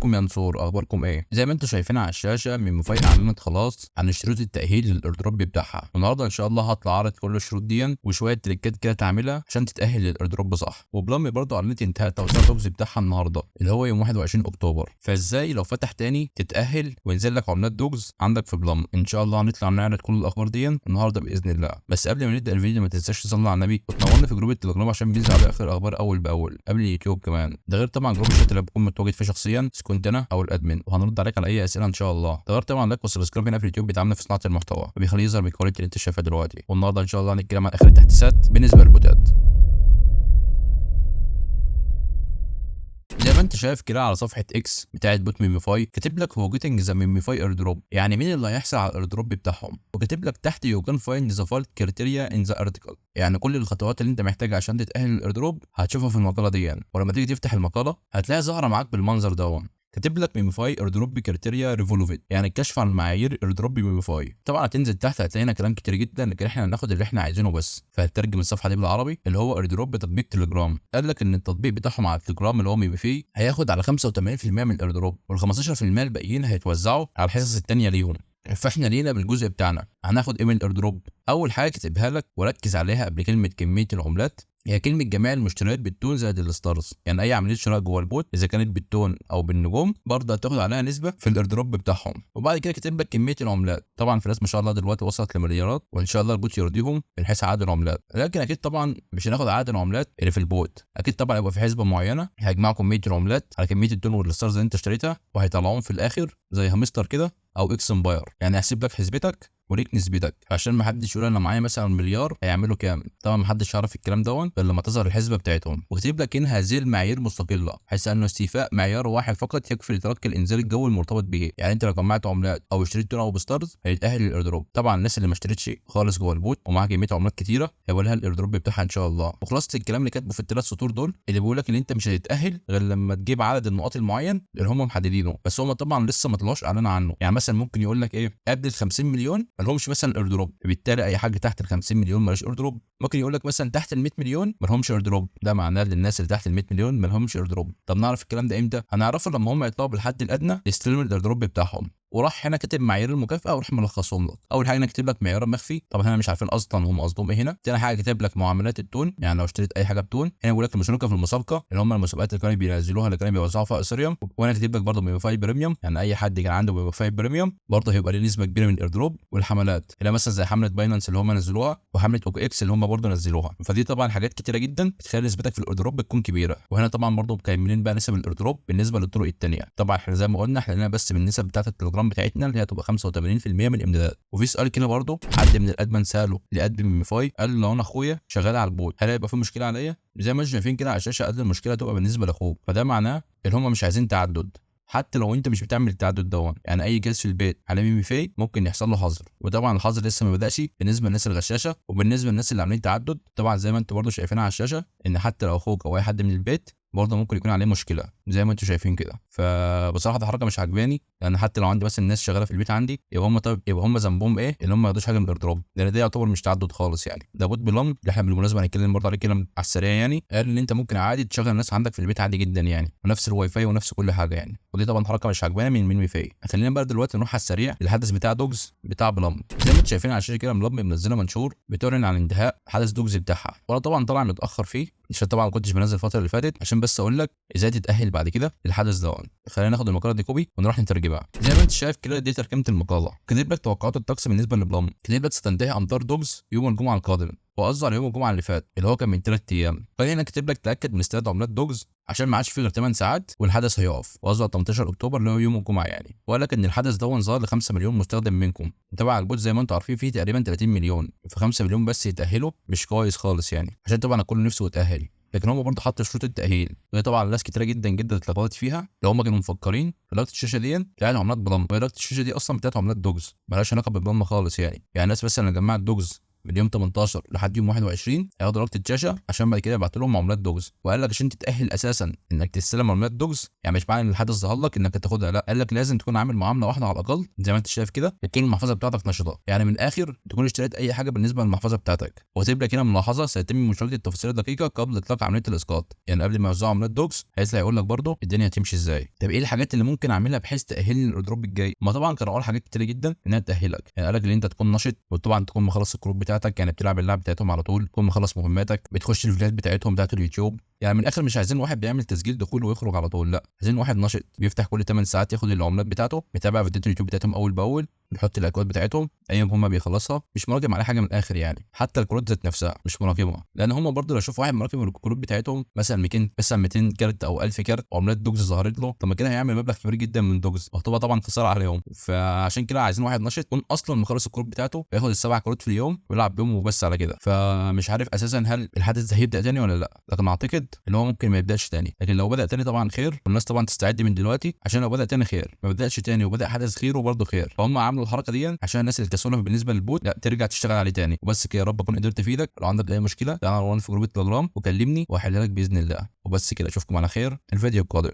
ازيكم يا نصور، اخباركم ايه؟ زي ما انتم شايفين على الشاشه، ميموفاي اعلنت خلاص عن شروط التاهيل للايردروب بتاعها. النهارده ان شاء الله هطلع اعرض كل الشروط دي وشويه تريكات كده تعملها عشان تتاهل للايردروب صح. وبلامي برضه اعلنت انتهاء توزيع الدوجز بتاعها النهارده اللي هو يوم 21 اكتوبر. فازاي لو فتح تاني تتاهل وينزل لك عملات دوجز عندك في بلام؟ ان شاء الله هنطلع نعرض كل الاخبار دي النهارده باذن الله. بس قبل ما نبدا الفيديو ما تنساش تصلي على النبي وتنورنا في جروب التليجرام عشان بينزل على اخر الاخبار اول باول قبل اليوتيوب كمان. ده غير طبعا جروب الشات اللي بكون متواجد فيه شخصيا كنت انا او الادمن، وهنرد عليك على اي اسئله ان شاء الله. ده غير طبعا لايك وسبسكرايب هنا في اليوتيوب بيدعمنا في صناعه المحتوى وبيخليه يظهر بالكواليتي اللي انت شايفها دلوقتي. والنهارده ان شاء الله هنتكلم عن اخر التحديثات بالنسبه للبوتات. زي ما انت شايف كده على صفحه اكس بتاعت بوت ميميفاي كاتب لك هو جيتنج ذا ميميفاي ايردروب، يعني مين اللي هيحصل على الايردروب بتاعهم، وكاتب لك تحت يو كان فايند ذا فالت كريتيريا ان ذا ارتكل، يعني كل الخطوات اللي انت محتاجها عشان تتاهل للايردروب هتشوفها في المقاله دي. ولما تيجي تفتح المقاله هتلاقيها ظاهره معاك بالمنظر ده، كاتب لك ميميفاي ايردروب كريتيريا ريفولوفيت، يعني الكشف عن معايير ايردروب ميميفاي. طبعا هتنزل تحت هتلاقي هنا كلام كتير جدا، لكن احنا هناخد اللي احنا عايزينه بس. فهترجم الصفحه دي بالعربي اللي هو ايردروب بتطبيق تليجرام. قال لك ان التطبيق بتاعهم على التليجرام اللي هو ميميفاي هياخد على 85% من الايردروب، وال 15% الباقيين هيتوزعوا على الحصص الثانيه ليهم. فاحنا لينا بالجزء بتاعنا هناخد ايه من الايردروب؟ اول حاجه كتبها لك وركز عليها قبل كلمه كميه العملات، هي كلمه جميع المشتريات بالتون زائد الستارز، يعني اي عمليه شراء جوه البوت اذا كانت بالتون او بالنجوم برضه هتاخد عليها نسبه في الايردروب بتاعهم. وبعد كده كاتب لك كميه العملات. طبعا في ناس ما شاء الله دلوقتي وصلت لمليارات، وان شاء الله البوت يرضيهم من حيث عدد العملات، لكن اكيد طبعا مش هناخد عدد العملات اللي في البوت. اكيد طبعا يبقى في حسبه معينه هيجمعوا كميه العملات على كميه التون والستارز اللي انت اشتريتها، وهيطلعوهم في الاخر زي هامستر كده او اكس امباير، يعني هيحسب لك حسبتك وليك نسبتك عشان ما حدش يقول انا معايا مثلا مليار هيعملوا كام. طبعا ما حدش يعرف الكلام ده غير لما تظهر الحسبه بتاعتهم. وكتب لك ان هذه المعايير مستقله، حيث انه استيفاء معيار واحد فقط يكفي لتلقي الانذار الجوي المرتبط به. يعني انت لو جمعت عملات او اشتريت تون او بستارز هيتاهل للايردروب. طبعا الناس اللي ما اشترتش خالص جوه البوت ومعاها كميه عملات كتيره هيبقى لها الايردروب بتاعها ان شاء الله. وخلاصه الكلام اللي كاتبه في الثلاث سطور دول اللي بيقول لك ان انت مش هتتاهل غير لما تجيب عدد النقاط المعين اللي هم محددينه، بس هم طبعا لسه ما طلعوش اعلان عنه. يعني مثلا ممكن يقول لك ايه قبل ال 50 مليون ما لهمش مثلا ايردروب، فبالتالي اي حاجه تحت ال 50 مليون مالهاش ايردروب. ممكن يقول لك مثلا تحت ال 100 مليون ما لهمش ايردروب، ده معناه للناس اللي تحت ال 100 مليون ما لهمش ايردروب. طب نعرف الكلام ده امتى؟ هنعرفه لما هم يطلعوا بالحد الادنى لاستلام الايردروب بتاعهم. وراح هنا كاتب معايير المكافاه وراح ملخصهم لك. اول حاجه انا كاتب لك معيار مخفي، طبعا هنا مش عارفين اصلا هم قصدهم ايه هنا. تاني حاجه كاتب لك معاملات التون، يعني لو اشتريت اي حاجه بتون. هنا بيقول لك المشاركه في المسابقه اللي هم المسابقات اللي كانوا بينزلوها اللي كانوا بيوزعوا فيها اثيريوم. وانا كاتب لك برضه ميميفاي بريميوم، يعني اي حد كان عنده ميميفاي بريميوم برضه هيبقى ليه نسبه كبيره من الايردروب. والحملات اللي مثلا زي حمله باينانس اللي هم نزلوها وحمله اوك اكس اللي هم برضه نزلوها. فدي طبعا حاجات كتيره جدا بتخلي نسبتك في الايردروب بتكون كبيره. وهنا طبعا برضه مكملين بقى نسب الايردروب بالنسبه للطرق الثانيه. طبعا احنا زي ما قلنا احنا لنا بس من النسب بتاعه التليجرام بتاعتنا اللي هي تبقى 85% من الامدادات. وفي سؤال كده برضه حد من الادمن ساله لادمن ميميفاي، قال له لو انا اخويا شغال على البوت هل هيبقى في مشكله عليا؟ زي ما انتم شايفين كده على الشاشه قال المشكله تبقى بالنسبه لاخوك، فده معناه ان هم مش عايزين تعدد. حتى لو انت مش بتعمل التعدد ده، يعني اي جهاز في البيت على ميميفاي ممكن يحصل له حظر. وطبعا الحظر لسه ما بداش بالنسبه للناس الغشاشه، وبالنسبه للناس اللي عاملين تعدد طبعا زي ما انتم برضه شايفينها على الشاشه ان حتى لو اخوك او اي حد من البيت برضه ممكن يكون عليه مشكله زي ما انتم شايفين كده. فبصراحه ده حركه مش عجباني، لان حتى لو عندي مثلا الناس شغاله في البيت عندي يبقى هم ذنبهم ايه ان هم ما ياخدوش حاجه من الايردروب، لان ده يعتبر مش تعدد خالص. يعني ده بوت بلام اللي احنا بالمناسبه هنتكلم برضه عليه كلام على السريع، يعني قال ان انت ممكن عادي تشغل الناس عندك في البيت عادي جدا يعني، ونفس الواي فاي ونفس كل حاجه يعني. ودي طبعا حركه مش عجباني من ميميفاي. خلينا بقى دلوقتي نروح على السريع للحدث بتاع دوجز بتاع بلام. زي ما انتم شايفين على الشاشه كده بلام منزله منشور بتعلن عن انتهاء حدث دوجز بتاعها، وانا طبعا طالع متاخر فيه عشان طبعا ما كنتش بنزل الفتره اللي فاتت، عشان بس اقول لك ازاي تتاهل بعد كده للحدث ده. خلينا ناخد المقاله دي كوبي ونروح نترجمها. زي ما انت شايف كده دي ترجمه المقاله. كاتب لك توقعات الطقس بالنسبه لبلام، كاتب لك ستنتهي امطار دوجز يوم الجمعه القادم، وقصده على يوم الجمعه اللي فات اللي هو كان من 3 ايام. خلينا كاتب لك تاكد من استعداد عملات دوجز عشان ما عادش فيه غير 8 ساعات والحدث هيقف، وقصده 18 اكتوبر اللي هو يوم الجمعه يعني. وقال لك ان الحدث ده ظهر ل 5 مليون مستخدم منكم. طبعا البوت زي ما انتم عارفين فيه تقريبا 30 مليون، ف 5 مليون بس يتاهلوا مش كويس خالص يعني، عشان طبعا الكل نفسه يتاهل. لكن هم برضه حطوا شروط التاهيل، وهي طبعا ناس كتيره جدا جدا اتلخبطت فيها. لو هم كانوا مفكرين في لقطه الشاشه دي بتاعت عملات بلام، وهي لقطه الشاشه دي اصلا بتاعت عملات دوجز مالهاش علاقه بالبلام خالص يعني. يعني الناس بس اللي جمعت دوجز من يوم 18 لحد يوم 21 هياخدوا رابط الشاشه عشان بعد كده يبعتوا لهم عملات دوجز. وقال لك عشان تتاهل اساسا انك تستلم عملات دوجز، يعني مش معنى ان الحدث ظهر لك انك تاخدها، لا، قال لك لازم تكون عامل معامله واحده على الاقل زي ما انت شايف كده، تكون المحفظه بتاعتك نشطه، يعني من الاخر تكون اشتريت اي حاجه بالنسبه للمحفظه بتاعتك. وسيب لك هنا ملاحظه، سيتم مشاركه التفاصيل الدقيقه قبل اطلاق عمليه الاسقاط، يعني قبل ما يوزعوا عملات دوجز هيطلع يقول لك برده الدنيا هتمشي ازاي. طب ايه الحاجات اللي ممكن اعملها بحيث تاهلني للايردروب الجاي؟ ما طبعا كانوا اول حاجات كتير جدا انها تاهلك، يعني قال لك ان انت تكون نشط، وطبعا تكون مخلص الكروت بتاعتك، يعني بتلعب اللعب بتاعتهم على طول، تكون مخلص مهماتك، بتخش الفيديوهات بتاعتهم بتاعت اليوتيوب. يعني من الاخر مش عايزين واحد بيعمل تسجيل دخول ويخرج على طول، لا، عايزين واحد نشط بيفتح كل 8 ساعات ياخد العملات بتاعته، بيتابع فيديوهات اليوتيوب بتاعتهم اول باول، بيحط الاكواد بتاعتهم اي مهمه بيخلصها، مش مراقب على حاجه من الاخر، يعني حتى الكروت ذات نفسها مش مراقبها، لان هم برضه لو شافوا واحد مراقب الكروت بتاعتهم مثلا 200 كارت او 1000 كارت وعملات دوجز ظهرت له، طب ما كده هيعمل مبلغ كبير جدا من دوجز، وهتبقى طبعا خساره عليهم. فعشان كده عايزين واحد نشط يكون اصلا مخلص الكروت بتاعته، وياخد السبع كروت في اليوم ويلعب بيهم وبس على كده. فمش عارف اساسا هل الحدث ده هيبدا تاني ولا لا، لكن اعتقد ان هو ممكن ما يبداش تاني، لكن لو بدا تاني طبعا خير، والناس طبعا تستعد من دلوقتي عشان لو بدا تاني خير، ما بداش تاني وبدا حدث خير وبرده خير، فهم عملوا الحركه دي عشان الناس اللي كسلانه بالنسبه للبوت لا ترجع تشتغل عليه تاني. وبس كده، يا رب اكون قدرت افيدك. لو عندك اي مشكله تعالى في جروب التليجرام وكلمني واحلها لك باذن الله. وبس كده، اشوفكم على خير الفيديو القادم.